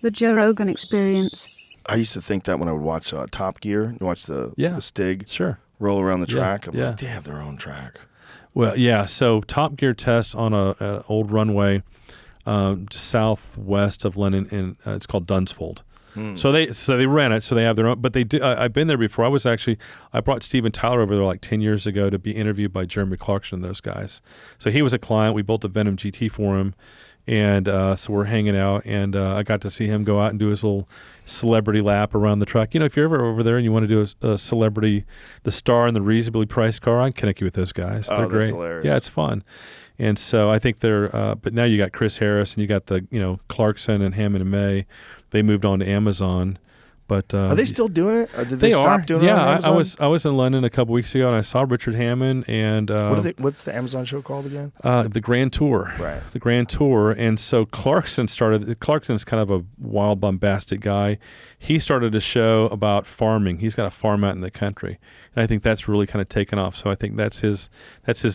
The Joe Rogan Experience. I used to think that when I would watch Top Gear, watch the Stig roll around the track. I'm like, they have their own track. Well, yeah. So Top Gear tests on an old runway southwest of London, and it's called Dunsfold. So they rent it, so they have their own. But they do. I've been there before. I brought Steven Tyler over there like 10 years ago to be interviewed by Jeremy Clarkson and those guys. So he was a client. We built a Venom GT for him, and so we're hanging out. And I got to see him go out and do his little celebrity lap around the track. You know, if you're ever over there and you want to do a celebrity, the star and the reasonably priced car, I can connect you with those guys. They're great. That's hilarious. Yeah, it's fun. And so I think they're. But now you got Chris Harris and you got the Clarkson and Hammond and May. They moved on to Amazon, but are they still doing it? Or did they stop doing it on Amazon? I was in London a couple weeks ago, and I saw Richard Hammond and what's the Amazon show called again? The Grand Tour. Right. The Grand Tour, and so Clarkson's kind of a wild, bombastic guy. He started a show about farming. He's got a farm out in the country, and I think that's really kind of taken off. So I think that's his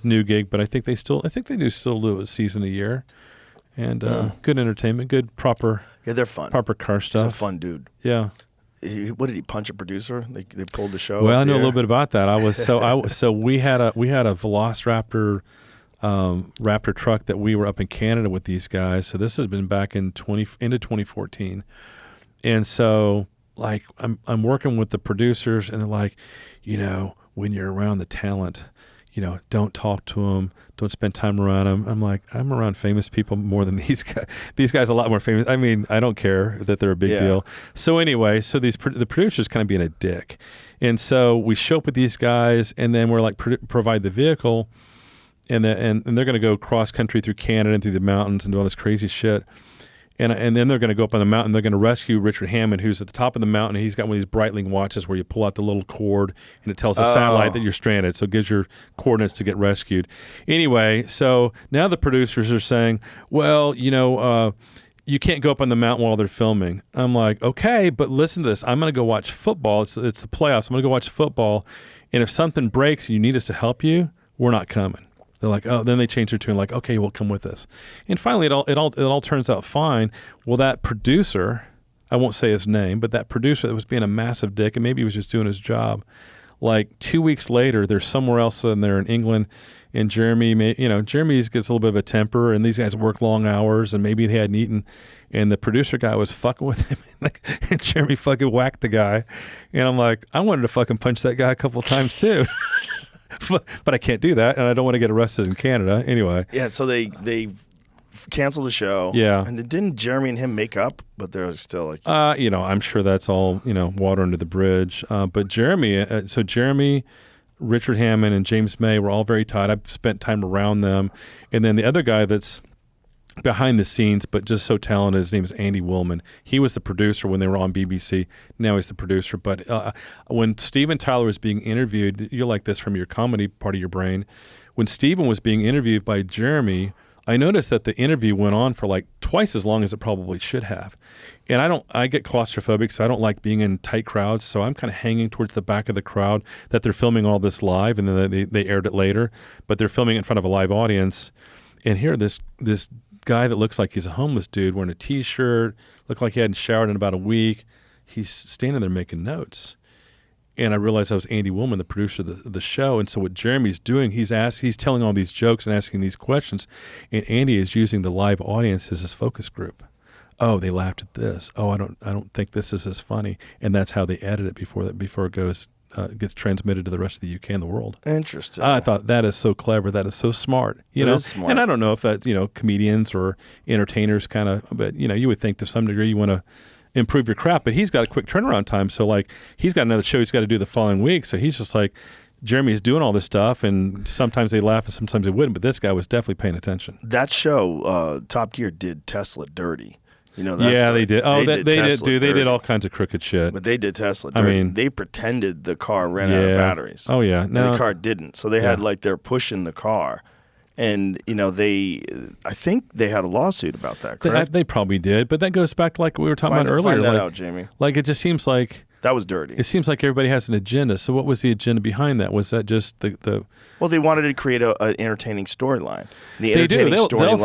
new gig. But I think they do still do a season a year. And good entertainment, good proper. Yeah, they're fun. Proper car stuff. He's a fun dude. Yeah. What did he punch a producer? They pulled the show. Well, I know a little bit about that. So we had a Velociraptor Raptor truck that we were up in Canada with these guys. So this has been back into 2014, and so like I'm working with the producers, and they're like, when you're around the talent, don't talk to them. Don't spend time around them. I'm like, I'm around famous people more than these guys. These guys are a lot more famous. I mean, I don't care that they're a big deal. So anyway, the producers kind of being a dick. And so we show up with these guys, and then we're like, provide the vehicle, and they're going to go cross country through Canada and through the mountains and do all this crazy shit. And then they're going to go up on the mountain. They're going to rescue Richard Hammond, who's at the top of the mountain. And he's got one of these Breitling watches where you pull out the little cord, and it tells the satellite that you're stranded. So it gives your coordinates to get rescued. Anyway, so now the producers are saying, well, you can't go up on the mountain while they're filming. I'm like, okay, but listen to this. I'm going to go watch football. It's the playoffs. I'm going to go watch football. And if something breaks and you need us to help you, we're not coming. They're like, oh, then they change their tune, like, okay, well, come with us. And finally, it all turns out fine. Well, that producer, I won't say his name, but that producer that was being a massive dick, and maybe he was just doing his job, like 2 weeks later, they're somewhere else and they're in England, and Jeremy gets a little bit of a temper, and these guys work long hours, and maybe they hadn't eaten, and the producer guy was fucking with him, and Jeremy fucking whacked the guy. And I'm like, I wanted to fucking punch that guy a couple of times too. But I can't do that, and I don't want to get arrested in Canada anyway. Yeah, so they canceled the show. Yeah. And didn't Jeremy and him make up? But they're still like... I'm sure that's all, water under the bridge. But Jeremy, Richard Hammond, and James May were all very tight. I've spent time around them. And then the other guy that's behind the scenes, but just so talented, his name is Andy Willman. He was the producer when they were on BBC. Now he's the producer. But when Steven Tyler was being interviewed, you're like this from your comedy part of your brain. When Steven was being interviewed by Jeremy, I noticed that the interview went on for like twice as long as it probably should have. And I get claustrophobic, so I don't like being in tight crowds. So I'm kind of hanging towards the back of the crowd that they're filming all this live, and then they aired it later. But they're filming it in front of a live audience. And here, this guy that looks like he's a homeless dude wearing a T-shirt, looked like he hadn't showered in about a week. He's standing there making notes. And I realized that was Andy Willman, the producer of the show. And so what Jeremy's doing, he's telling all these jokes and asking these questions. And Andy is using the live audience as his focus group. Oh, they laughed at this. Oh, I don't think this is as funny. And that's how they edit it before it gets transmitted to the rest of the UK and the world. Interesting. I thought that is so clever. That is so smart. It is smart. And I don't know if that, comedians or entertainers kind of, but you would think to some degree you want to improve your craft, but he's got a quick turnaround time. So like he's got another show he's got to do the following week. So he's just like, Jeremy's doing all this stuff, and sometimes they laugh and sometimes they wouldn't, but this guy was definitely paying attention. That show, Top Gear, did Tesla dirty. They did. Oh, they did all kinds of crooked shit. But they did Tesla dirty. I mean, they pretended the car ran out of batteries. Oh yeah, no, the car didn't. So they had they're pushing the car, and I think they had a lawsuit about that. Correct? They probably did, but that goes back to like what we were talking about earlier. Find that out, Jamie. Like it just seems like that was dirty. It seems like everybody has an agenda. So what was the agenda behind that? Was that just the? Well, they wanted to create an entertaining storyline. The entertaining storyline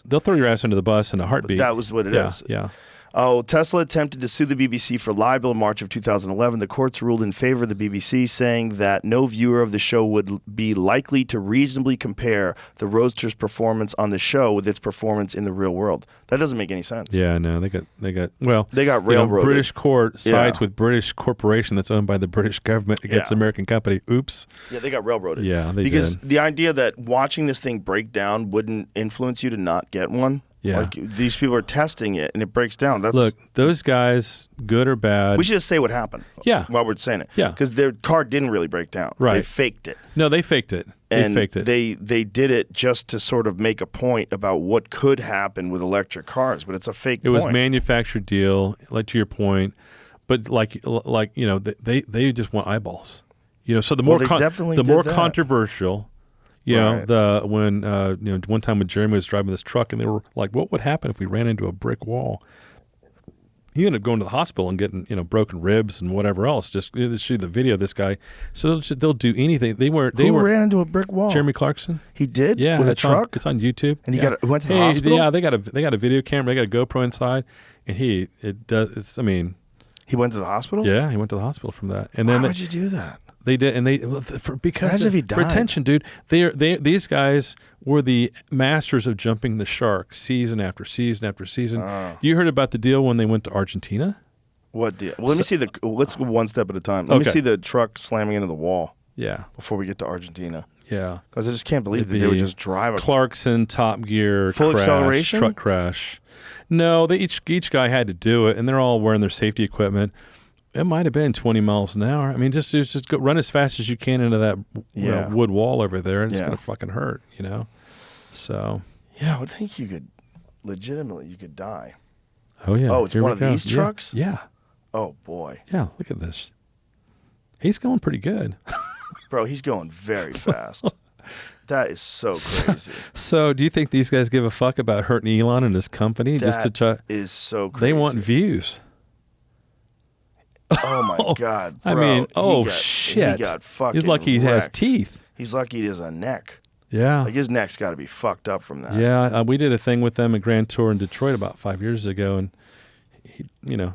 they'll throw your ass under the bus in a heartbeat. That was what it is. Yeah. Oh, Tesla attempted to sue the BBC for libel in March of 2011. The courts ruled in favor of the BBC, saying that no viewer of the show would be likely to reasonably compare the Roadster's performance on the show with its performance in the real world. That doesn't make any sense. Yeah, no, they got railroaded. British court sides with British corporation that's owned by the British government against American company. Oops. Yeah, they got railroaded. Yeah, they because did. The idea that watching this thing break down wouldn't influence you to not get one. Yeah. Like, these people are testing it and it breaks down. Look, those guys, good or bad. We should just say what happened. Yeah. While we're saying it. Yeah. Because their car didn't really break down. Right. They faked it. No, they faked it. They did it just to sort of make a point about what could happen with electric cars, but it's a fake point. It was manufactured deal, like to your point, but like they just want eyeballs. So the more controversial. One time when Jeremy was driving this truck and they were like, what would happen if we ran into a brick wall? He ended up going to the hospital and getting, broken ribs and whatever else. Just shoot the video of this guy. So they'll do anything. Who ran into a brick wall? Jeremy Clarkson. He did? Yeah. With a truck? It's on YouTube. And he went to the hospital? Yeah, they got a video camera. They got a GoPro inside. And he went to the hospital? Yeah, he went to the hospital from that. And then why would you do that? They did, and because if he died. For attention, dude. These guys were the masters of jumping the shark season after season after season. You heard about the deal when they went to Argentina? What deal? Well, let's go one step at a time. Let me see the truck slamming into the wall. Yeah. Before we get to Argentina. Yeah. Because I just can't believe that they would just drive Clarkson, Top Gear, full acceleration truck crash. No, each guy had to do it, and they're all wearing their safety equipment. It might have been 20 miles an hour. I mean, just go run as fast as you can into that wood wall over there, and it's going to fucking hurt, So. Yeah, I would think you could die. Oh, yeah. Oh, it's one of these trucks? Yeah. Oh, boy. Yeah, look at this. He's going pretty good. Bro, he's going very fast. That is so crazy. So, do you think these guys give a fuck about hurting Elon and his company? That is so crazy. They want views. Oh my God, bro. I mean, shit. He got fucking He's lucky he has teeth. He's lucky he has a neck. Yeah. Like his neck's got to be fucked up from that. Yeah, we did a thing with them at Grand Tour in Detroit about 5 years ago, and he,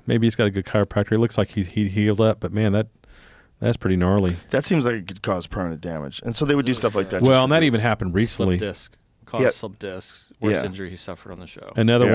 maybe he's got a good chiropractor. It looks like he healed up, but man, that's pretty gnarly. That seems like it could cause permanent damage, and so they would do stuff like that. Well, and that even happened recently. Slip disc. Slip discs. Worst injury he suffered on the show. Another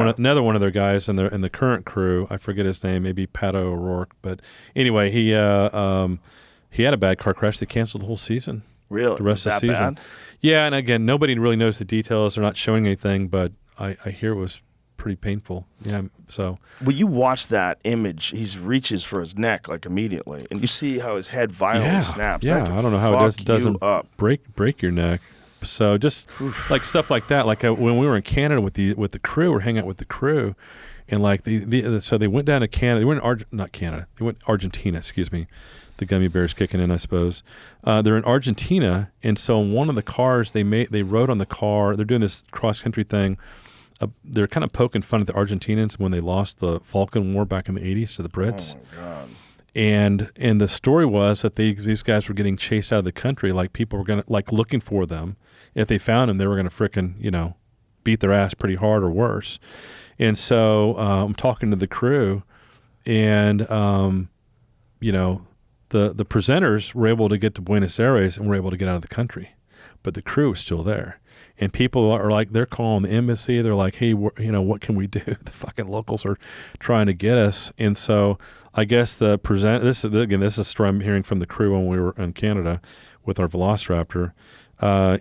one of their guys in the current crew. I forget his name. Maybe Pato O'Rourke. But anyway, he had a bad car crash. They canceled the whole season. Really? The rest of the season. Bad? Yeah, and again, nobody really knows the details. They're not showing anything, but I hear it was pretty painful. Yeah. So. Well, you watch that image. He reaches for his neck like immediately, and you see how his head violently snaps. Yeah. I don't know how it doesn't break your neck. So just like stuff like that, like when we were in Canada with the crew, we're hanging out with the crew, and like so they went down to Canada. They went They went Argentina. Excuse me, the gummy bears kicking in, I suppose. They're in Argentina, and so one of the cars they rode on the car. They're doing this cross country thing. They're kind of poking fun at the Argentinians when they lost the Falkland War back in the 80s to the Brits. Oh my God. And the story was that these guys were getting chased out of the country. Like people were gonna looking for them. If they found them, they were gonna frickin' beat their ass pretty hard or worse. And so I'm talking to the crew, and the presenters were able to get to Buenos Aires and were able to get out of the country, but the crew was still there. And people are like, they're calling the embassy. They're like, hey, what can we do? The fucking locals are trying to get us. And so I guess this is a story I'm hearing from the crew when we were in Canada with our Velociraptor,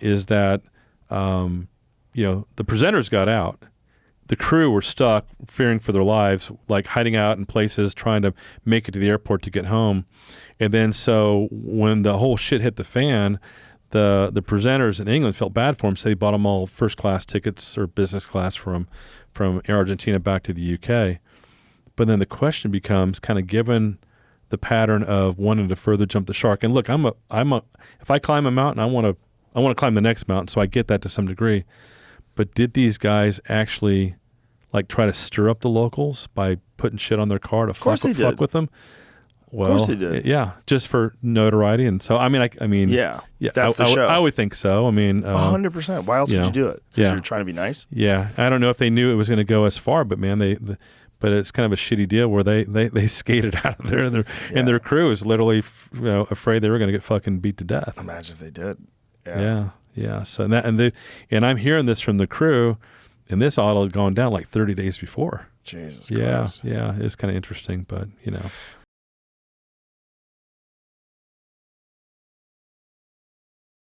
is that, the presenters got out. The crew were stuck, fearing for their lives, like hiding out in places, trying to make it to the airport to get home. And then so when the whole shit hit the fan, the presenters in England felt bad for them, so they bought them all first class tickets or business class from Air Argentina back to the UK. But then the question becomes, kind of given the pattern of wanting to further jump the shark. And look, if I climb a mountain, I want to climb the next mountain, so I get that to some degree. But did these guys actually try to stir up the locals by putting shit on their car to fuck with them? Well, of course they did. Yeah, just for notoriety, and so I mean, yeah, that's the show. I would think so. I mean, 100%. Why else would you do it? Because you're trying to be nice. Yeah, I don't know if they knew it was going to go as far, but man, but it's kind of a shitty deal where they skated out of there, and their crew is literally afraid they were going to get fucking beat to death. Imagine if they did. Yeah. So and I'm hearing this from the crew, and this auto had gone down like 30 days before. Jesus Christ. Yeah. It's kind of interesting, but